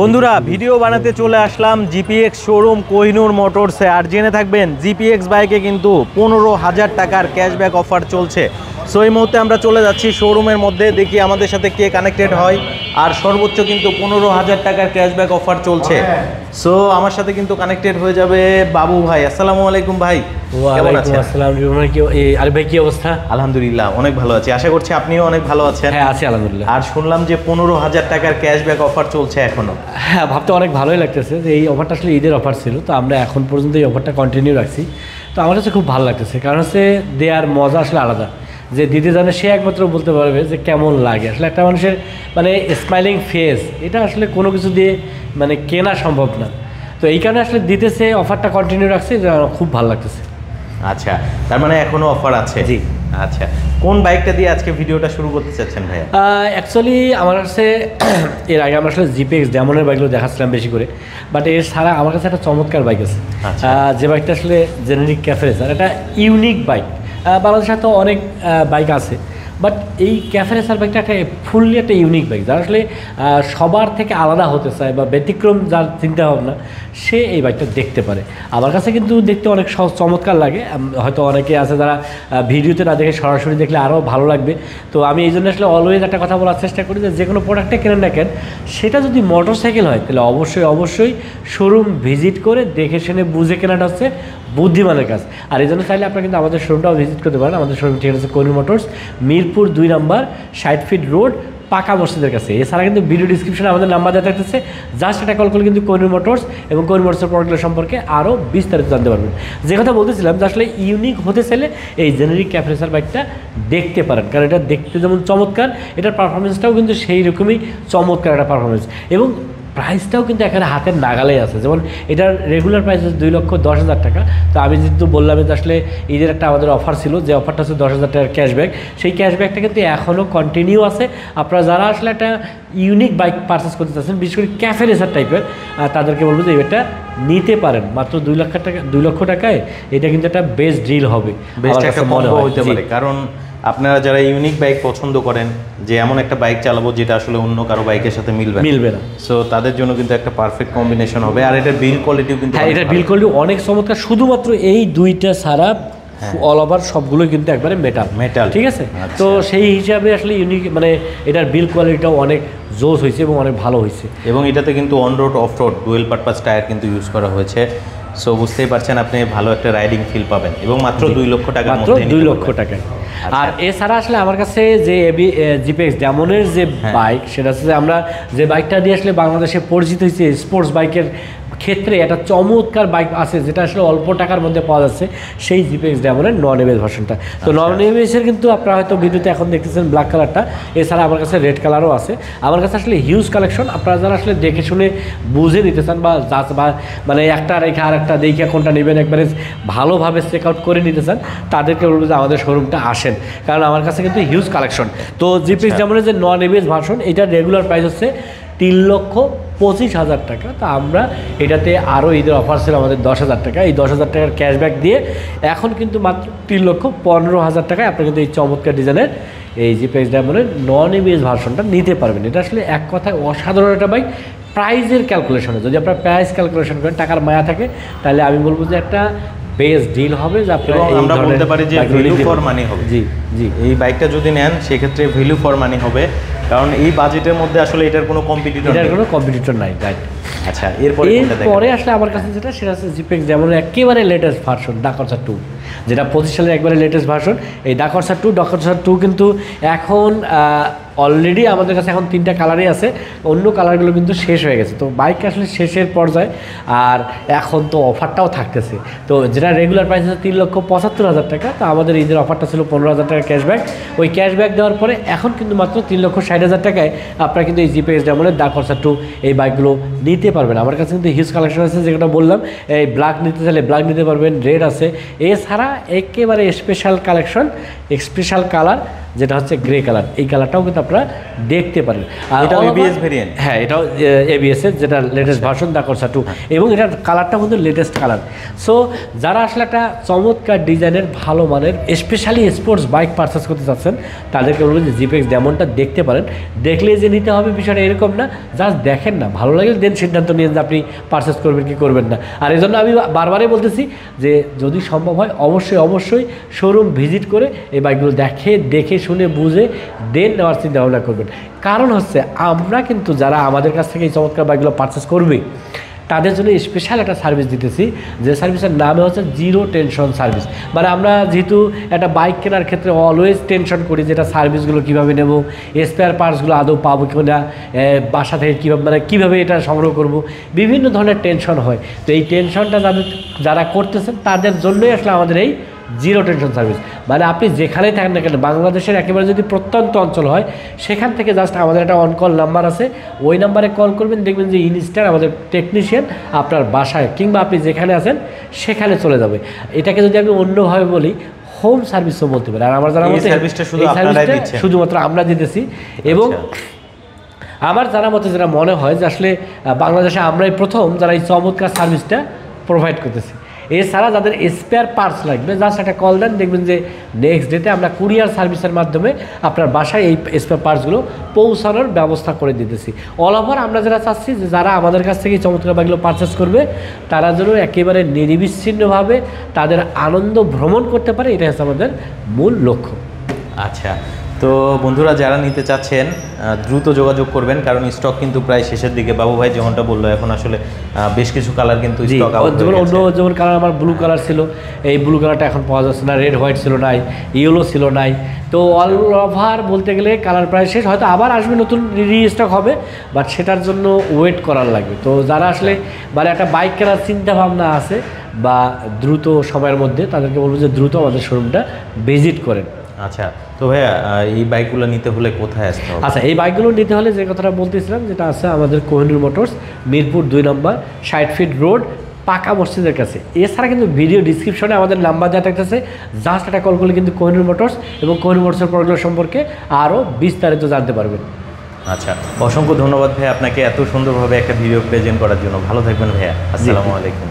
বন্ধুরা ভিডিও বানাতে চলে আসলাম জিপিএক্স শোরুম কোহিনুর মোটরসে। আর জেনে থাকবেন জিপিএক্স বাইকে কিন্তু 15,000 টাকার ক্যাশব্যাক অফার চলছে। সো এই মুহূর্তে আমরা চলে যাচ্ছি শোরুমের মধ্যে, দেখি আমাদের সাথে কে কানেক্টেড হয়। আর সর্বোচ্চ কিন্তু 15,000 টাকার ক্যাশব্যাক অফার চলছে। সো আমার সাথে কিন্তু কানেক্টেড হয়ে যাবে বাবু ভাই। আসসালামু আলাইকুম ভাই। ওয়ালাইকুম আসসালাম। আরে ভাই কি অবস্থা? আলহামদুলিল্লাহ অনেক ভালো আছি, আশা করছি আপনিও অনেক ভালো আছেন। হ্যাঁ আছি আলহামদুলিল্লাহ। আর শুনলাম যে 15,000 টাকার ক্যাশব্যাক অফার চলছে এখনো। হ্যাঁ ভাবতে অনেক ভালোই লাগতেছে যে এই অফারটা আসলে ঈদের অফার ছিল, তো আমরা এখন পর্যন্ত এই অফারটা কন্টিনিউ রাখছি। তো আমার কাছে খুব ভালো লাগতেছে, কারণ হচ্ছে দেওয়ার মজা আসলে আলাদা। যে দিতে জানে সে একমাত্র বলতে পারবে যে কেমন লাগে। আসলে একটা মানুষের মানে স্মাইলিং ফেস, এটা আসলে কোনো কিছু দিয়ে মানে কেনা সম্ভব না। তো এই কারণে আসলে দিতেছে, অফারটা কন্টিনিউ রাখছে, যে আমার খুব ভালো লাগতেছে। আচ্ছা, তার মানে এখনো অফার আছে? জি। আচ্ছা, কোন বাইকটা দিয়ে আজকে ভিডিওটা শুরু করতে চাচ্ছেন ভাইয়া? অ্যাকচুয়ালি আমার কাছে এর আগে আমরা আসলে জিপিএক্স ডেমনের বাইকগুলো দেখাচ্ছিলাম বেশি করে, বাট এর ছাড়া আমার কাছে একটা চমৎকার বাইক আছে। যে বাইকটা আসলে জেনেরিক ক্যাফে রেসার, এটা ইউনিক বাইক। বাংলাদেশে তো অনেক বাইক আছে, বাট এই ক্যাফে রেসার বাইকটা একটা ফুললি একটা ইউনিক বাইক, যারা আসলে সবার থেকে আলাদা হতে চায় বা ব্যতিক্রম যার চিন্তা ভাবনা, সে এই বাইকটা দেখতে পারে। আমার কাছে কিন্তু দেখতে অনেক চমৎকার লাগে। হয়তো অনেকে আছে যারা ভিডিওতে না দেখে সরাসরি দেখলে আরও ভালো লাগবে। তো আমি এই জন্য আসলে অলওয়েজ একটা কথা বলার চেষ্টা করি, যে কোনো প্রোডাক্টে কেনেন না কেন, সেটা যদি মোটরসাইকেল হয় তাহলে অবশ্যই শোরুম ভিজিট করে দেখে শুনে বুঝে কেনাটা হচ্ছে বুদ্ধিমানের কাজ। আর এই জন্য চাইলে আপনারা কিন্তু আমাদের শোরুমটাও ভিজিট করতে পারেন। আমাদের শোরুম ঠিক আছে কোহিনুর মোটরস, মিরপুর 2 নম্বর 60 ফিট রোড, পাকা মসজিদের কাছে। এছাড়া কিন্তু ভিডিও ডিসক্রিপশনে আমাদের নাম্বার দেওয়া থাকতেছে, জাস্ট এটা কল করলে কিন্তু কোহিনুর মোটরস এবং কোহিনুর মোটরসের প্রোডাক্টগুলো সম্পর্কে আরও বিস্তারিত জানতে পারবেন। যে কথা বলতেছিলাম যে আসলে ইউনিক হতে চাইলে এই জেনেরিক ক্যাফে রেসার বাইকটা দেখতে পারেন, কারণ এটা দেখতে যেমন চমৎকার, এটার পারফরমেন্সটাও কিন্তু সেই রকমই চমৎকার একটা পারফরমেন্স, এবং প্রাইসটাও কিন্তু এখানে হাতের নাগালেই আছে। যেমন এটার রেগুলার প্রাইস হচ্ছে 2,10,000 টাকা। তো আমি যেহেতু বললাম যে আসলে ঈদের একটা আমাদের অফার ছিল, যে অফারটা হচ্ছে 10,000 টাকার ক্যাশব্যাক, সেই ক্যাশব্যাকটা কিন্তু এখনও কন্টিনিউ আছে। আপনারা যারা আসলে একটা ইউনিক বাইক পারচেস করতে চাচ্ছেন, বিশেষ করে ক্যাফে রেসার টাইপের, তাদেরকে বলবো যে এটা নিতে পারেন মাত্র 2 লক্ষ টাকায়। এটা কিন্তু একটা বেস্ট ডিল হবে, বেস্ট একটা কম্বো হতে পারে। কারণ আপনারা যারা ইউনিক বাইক পছন্দ করেন, যে এমন একটা বাইক চালাবো যেটা আসলে অন্য কারো বাইকের সাথে মিলবে না, সো তাদের জন্য কিন্তু একটা পারফেক্ট কম্বিনেশন হবে। আর এটার বিল কোয়ালিটিও কিন্তু, হ্যাঁ এটার বিল কোয়ালিটি অনেক চমৎকার। শুধুমাত্র এই দুইটা ছাড়া অল ওভার সবগুলোই কিন্তু একবারে মেটাল, ঠিক আছে। তো সেই হিসাবে আসলে ইউনিক মানে এটার বিল কোয়ালিটিটাও অনেক জোস হয়েছে এবং অনেক ভালো হয়েছে। এবং এটাতে কিন্তু on road of road dual purpose tyre কিন্তু ইউজ করা হয়েছে। সো বুঝতেই পারছেন আপনি ভালো একটা রাইডিং ফিল পাবেন, এবং মাত্র 2 লক্ষ টাকার মধ্যে, মাত্র 2 লক্ষ টাকায়। আর এছাড়া আসলে আমার কাছে যে জিপিএক্স ডেমনের যে বাইক, সেটা হচ্ছে আমরা যে বাইকটা দিয়ে আসলে বাংলাদেশে পরিচিত হয়েছে স্পোর্টস বাইকের ক্ষেত্রে একটা চমৎকার বাইক আছে, যেটা আসলে অল্প টাকার মধ্যে পাওয়া যাচ্ছে, সেই জিপিএক্স ডেমনের নন এবিএস ভার্সনটা। তো নন এবিএসের কিন্তু আপনারা হয়তো ভিডিওতে এখন দেখতেছেন ব্ল্যাক কালারটা, এছাড়া আমার কাছে রেড কালারও আছে। আমার কাছে আসলে হিউজ কালেকশন। আপনারা যারা আসলে দেখে শুনে বুঝে নিতে চান, বা মানে একটা রেখে আর একটা দেখে কোনটা নেবেন, একবারে ভালোভাবে চেক আউট করে নিতে চান, তাদেরকে বলবো যে আমাদের শোরুমটা আসেন, কারণ আমার কাছে কিন্তু হিউজ কালেকশন। তো জিপিএক্স ডেমনের যে নন এবিএস ভার্সন, এটার রেগুলার প্রাইস হচ্ছে 3,25,000 টাকা। তা আমরা এটাতে আরও ঈদের অফার ছিল আমাদের 10,000 টাকা। এই 10,000 টাকার ক্যাশব্যাক দিয়ে এখন কিন্তু মাত্র 3,15,000 টাকায় আপনি কিন্তু এই চমৎকার ডিজাইনের এই জিপিএক্স ডেমনের নন এবিএস ভার্সনটা নিতে পারবেন। এটা আসলে এক কথায় অসাধারণ একটা বাইক। প্রাইজের ক্যালকুলেশনে যদি আপনার প্রাইস ক্যালকুলেশন করেন, টাকার মায়া থাকে, তাহলে আমি বলবো যে একটা বেস্ট ডিল হবে, যে আমরা বলতে পারি যে ভ্যালু ফর মানি হবে। জি জি, এই বাইকটা যদি নেন সেক্ষেত্রে ভ্যালু ফর মানি হবে, কারণ এই বাজেটের মধ্যে আসলে এটার কোনো কম্পিটিটর নাই, রাইট। আচ্ছা, এরপরে আসলে আমার কাছে যেটা, সেটা হচ্ছে জিপিএক্স যেমন একেবারে লেটেস্ট ভার্সন ডাকরসা 2, যেটা 25 সালের একবারে লেটেস্ট ভার্সন। এই ডাকরসা 2 কিন্তু এখন অলরেডি আমাদের কাছে এখন 3টা কালারই আছে, অন্য কালারগুলো কিন্তু শেষ হয়ে গেছে। তো বাইক আসলে শেষের পর্যায়ে, আর এখন তো অফারটাও থাকতেছে। তো যেটা রেগুলার প্রাইস আছে 3,75,000 টাকা, তো আমাদের ঈদের অফারটা ছিল 15,000 টাকা ক্যাশব্যাক। ওই ক্যাশব্যাক দেওয়ার পরে এখন কিন্তু মাত্র 3,60,000 টাকায় আপনারা কিন্তু এই জিপিএক্স ডেমনের ডাকরসা 2 এই বাইকগুলো নিতে পারবেন। আমার কাছে কিন্তু হিউজ কালেকশন আছে, যেটা বললাম। এই ব্ল্যাক নিতে চাইলে ব্ল্যাক নিতে পারবেন, রেড আছে, এছাড়া একেবারে স্পেশাল কালেকশন, স্পেশাল কালার যেটা হচ্ছে গ্রে কালার, এই কালারটাও কিন্তু আপনারা দেখতে পারেন। এটাও এবিএস ভেরিয়েন্ট? হ্যাঁ, এটাও এবিএস এর যেটা লেটেস্ট ভার্সন দা করসা 2, এবং এটার কালারটা কিন্তু লেটেস্ট কালার। সো যারা আসলে একটা চমৎকার ডিজাইনের ভালো মানের স্পেশালি স্পোর্টস বাইক পারচেস করতে চাচ্ছেন, তাদেরকে বলবেন যে জিপিএক্স ডেমনটা দেখতে পারেন। দেখলেই যে নিতে হবে বিষয়টা এরকম না, জাস্ট দেখেন না, ভালো লাগলে দেন সিদ্ধান্ত নিয়ে যে আপনি পারচেস করবেন কি করবেন না। আর এই জন্য আমি বারবারই বলতেছি যে যদি সম্ভব হয় অবশ্যই শোরুম ভিজিট করে এই বাইকগুলো দেখে শুনে বুঝে দেন নেওয়ার চিন্তা ভাবনা করবেন। কারণ হচ্ছে আমরা কিন্তু যারা আমাদের কাছ থেকে এই চমৎকার বাইকগুলো পারচেস করবে তাদের জন্য স্পেশাল একটা সার্ভিস দিতেছি, যে সার্ভিসের নামে হচ্ছে জিরো টেনশন সার্ভিস। মানে আমরা যেহেতু একটা বাইক কেনার ক্ষেত্রে অলওয়েজ টেনশন করি যেটা সার্ভিসগুলো কীভাবে নেব, স্পেয়ার পার্টসগুলো আদৌ পাবো কি না, বাসা থেকে কীভাবে এটা সংগ্রহ করব, বিভিন্ন ধরনের টেনশন হয়। তো এই টেনশনটা যারা করতেছেন তাদের জন্যই আসলে আমাদের এই জিরো টেনশন সার্ভিস। মানে আপনি যেখানেই থাকেন না কেন, বাংলাদেশের একেবারে যদি প্রত্যন্ত অঞ্চল হয় সেখান থেকে জাস্ট আমাদের একটা অন কল নাম্বার আছে, ওই নাম্বারে কল করবেন, দেখবেন যে ইনস্ট্যান্ট আমাদের টেকনিশিয়ান আপনার বাসায় কিংবা আপনি যেখানে আছেন সেখানে চলে যাবে। এটাকে যদি আমি অন্যভাবে বলি হোম সার্ভিসও বলতে পারি। আর আমার জানা মতে শুধুমাত্র আমরা দিতেছি। এবং আমার জানা মতে যেটা মনে হয় যে আসলে বাংলাদেশে আমরাই প্রথম যারা এই চমৎকার সার্ভিসটা প্রোভাইড করতেছি। এছাড়া যাদের স্পেয়ার পার্টস লাগবে জাস্ট একটা কল দেন, দেখবেন যে নেক্সট ডেতে আমরা কুরিয়ার সার্ভিসের মাধ্যমে আপনার বাসায় এই স্পেয়ার পার্টসগুলো পৌঁছানোর ব্যবস্থা করে দিতেছি। অল ওভার আমরা যারা চাচ্ছি যে যারা আমাদের কাছ থেকে চমৎকার বাইকগুলো পারচেস করবে তারা যেন একেবারে নিরবিচ্ছিন্নভাবে তাদের আনন্দ ভ্রমণ করতে পারে, এটা হচ্ছে আমাদের মূল লক্ষ্য। আচ্ছা, তো বন্ধুরা যারা নিতে চাচ্ছেন দ্রুত যোগাযোগ করবেন, কারণ স্টক কিন্তু প্রায় শেষের দিকে। বাবু ভাই যেমনটা বললো, এখন আসলে বেশ কিছু কালার কিন্তু স্টক আউট হয়ে গেছে। যেমন কালার আমার ব্লু কালার ছিল, এই ব্লু কালারটা এখন পাওয়া যাচ্ছে না, রেড হোয়াইট ছিল নাই, ইয়েলো ছিল নাই। তো অল ওভার বলতে গেলে কালার প্রায় শেষ, হয়তো আবার আসবে, নতুন রিস্টক হবে, বাট সেটার জন্য ওয়েট করার লাগবে। তো যারা আসলে মানে একটা বাইক কেনার চিন্তা ভাবনা আছে বা দ্রুত সময়ের মধ্যে, তাদেরকে বলবো যে দ্রুত আমাদের শোরুমটা ভিজিট করেন। আচ্ছা, তো ভাইয়া এই বাইকগুলো নিতে হলে কোথায় আসতে হবে? আচ্ছা, এই বাইকগুলো নিতে হলে যে কথাটা বলতেছিলাম, যেটা আছে আমাদের কোহিনূর মোটরস, মিরপুর 2 নম্বর 60 ফিট রোড, পাকা মসজিদের কাছে। এছাড়া কিন্তু ভিডিও ডিসক্রিপশনে আমাদের নাম্বার দেওয়া থাকতেছে, জাস্ট একটা কল করলে কিন্তু কোহিনূর মোটরস এবং কোহিনূর মোটরসের প্রোডাক্ট সম্পর্কে আরও বিস্তারিত জানতে পারবেন। আচ্ছা, অসংখ্য ধন্যবাদ ভাইয়া আপনাকে এত সুন্দরভাবে একটা ভিডিও প্রেজেন্ট করার জন্য। ভালো থাকবেন ভাইয়া, আসসালামু আলাইকুম।